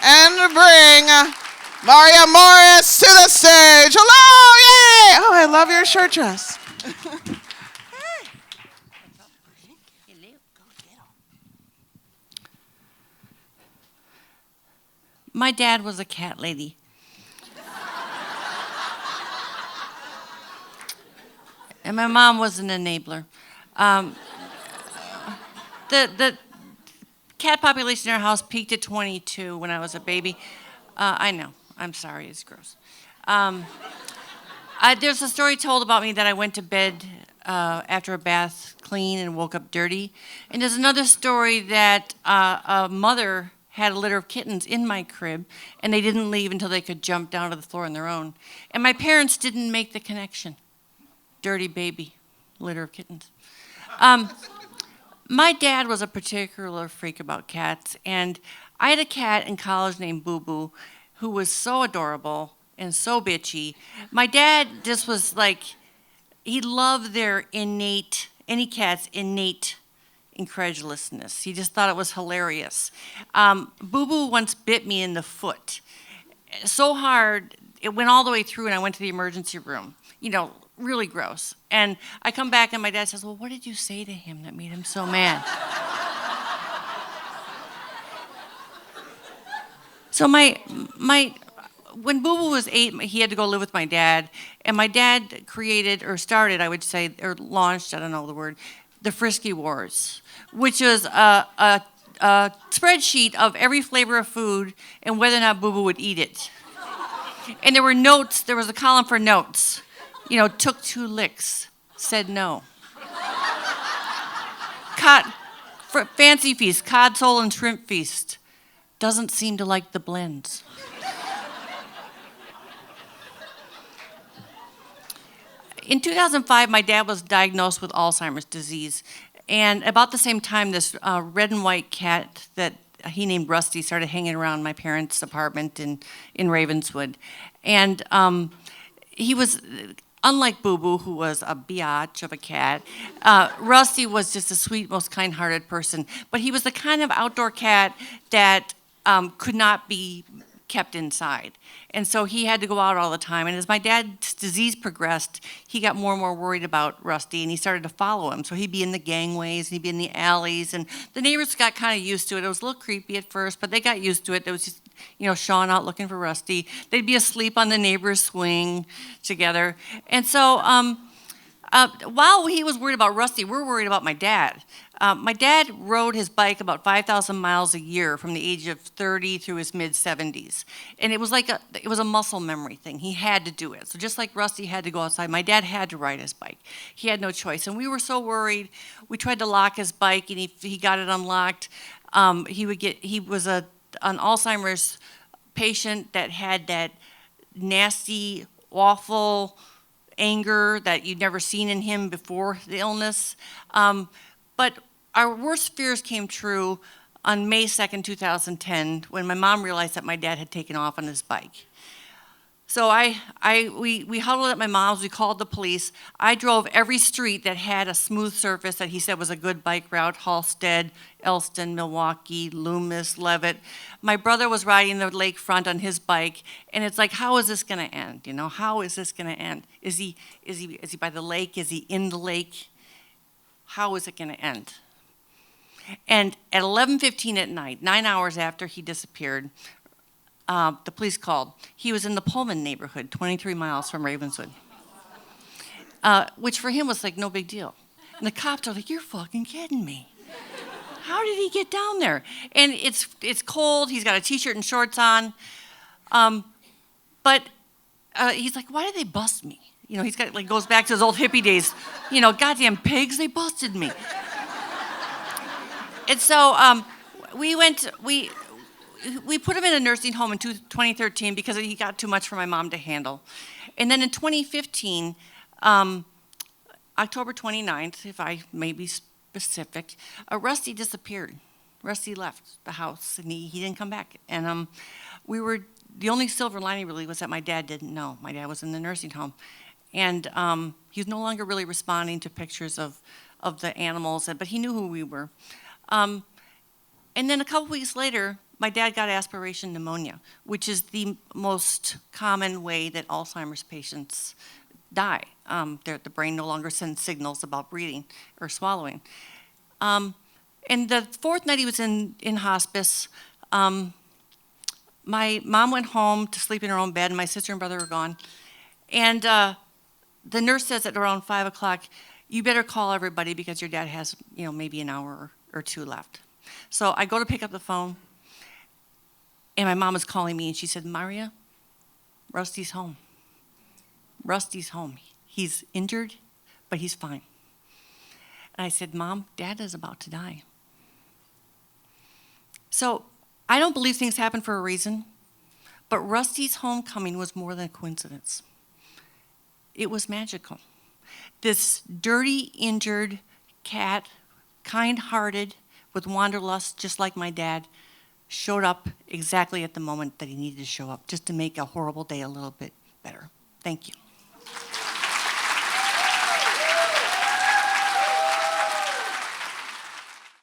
and bring Marya Morris to the stage. Hello, yay! Oh, I love your short dress. My dad was a cat lady. And my mom was an enabler. The cat population in our house peaked at 22 when I was a baby. I know. I'm sorry. It's gross. There's a story told about me that I went to bed after a bath clean and woke up dirty. And there's another story that a mother had a litter of kittens in my crib, and they didn't leave until they could jump down to the floor on their own. And my parents didn't make the connection. Dirty baby, litter of kittens. My dad was a particular freak about cats, and I had a cat in college named Boo Boo who was so adorable and so bitchy. My dad just was like, he loved their innate, any cat's innate incredulousness. He just thought it was hilarious. Boo Boo once bit me in the foot so hard, it went all the way through, and I went to the emergency room. Really gross. And I come back and my dad says, well, what did you say to him that made him so mad? So when Boo Boo was 8, he had to go live with my dad. And my dad created, or started, I would say, or launched, I don't know the word, the Frisky Wars, which was a spreadsheet of every flavor of food and whether or not Boo Boo would eat it. And there were notes, there was a column for notes. Took 2 licks, said no. Fancy feast, cod, sole, and shrimp feast. Doesn't seem to like the blends. In 2005, my dad was diagnosed with Alzheimer's disease. And about the same time, this red and white cat that he named Rusty started hanging around my parents' apartment in Ravenswood. And he was... Unlike Boo Boo, who was a biatch of a cat, Rusty was just a sweet, most kind-hearted person. But he was the kind of outdoor cat that could not be kept inside. And so he had to go out all the time. And as my dad's disease progressed, he got more and more worried about Rusty, and he started to follow him. So he'd be in the gangways, and he'd be in the alleys. And the neighbors got kind of used to it. It was a little creepy at first, but they got used to it. There was just Sean out looking for Rusty. They'd be asleep on the neighbor's swing together. And so while he was worried about Rusty, we're worried about my dad. My dad rode his bike about 5,000 miles a year from the age of 30 through his mid-70s. And it was a muscle memory thing. He had to do it. So just like Rusty had to go outside, my dad had to ride his bike. He had no choice. And we were so worried. We tried to lock his bike, and he got it unlocked. He was an Alzheimer's patient that had that nasty, awful anger that you'd never seen in him before the illness. But our worst fears came true on May 2nd, 2010, when my mom realized that my dad had taken off on his bike. So we huddled at my mom's, we called the police. I drove every street that had a smooth surface that he said was a good bike route: Halstead, Elston, Milwaukee, Loomis, Levitt. My brother was riding the lakefront on his bike, and it's like, how is this gonna end? How is this gonna end? Is he by the lake? Is he in the lake? How is it gonna end? And at 11:15 at night, 9 hours after he disappeared, the police called. He was in the Pullman neighborhood, 23 miles from Ravenswood, which for him was like no big deal. And the cops are like, you're fucking kidding me. How did he get down there? And it's cold. He's got a T-shirt and shorts on. But he's like, why did they bust me? He's got goes back to his old hippie days. Goddamn pigs, they busted me. And so we put him in a nursing home in 2013 because he got too much for my mom to handle. And then in 2015, October 29th, if I may be specific, Rusty disappeared. Rusty left the house, and he didn't come back. And the only silver lining really was that my dad didn't know. My dad was in the nursing home. And he was no longer really responding to pictures of the animals, but he knew who we were. And then a couple weeks later, my dad got aspiration pneumonia, which is the most common way that Alzheimer's patients die. The brain no longer sends signals about breathing or swallowing. And the fourth night he was in hospice, my mom went home to sleep in her own bed, and my sister and brother were gone. And the nurse says at around 5 o'clock, you better call everybody because your dad has, maybe an hour or two left. So I go to pick up the phone, and my mom was calling me, and she said, Marya, Rusty's home. Rusty's home. He's injured, but he's fine. And I said, Mom, Dad is about to die. So I don't believe things happen for a reason, but Rusty's homecoming was more than a coincidence. It was magical. This dirty, injured cat, kind-hearted, with wanderlust, just like my dad, showed up exactly at the moment that he needed to show up, just to make a horrible day a little bit better. Thank you.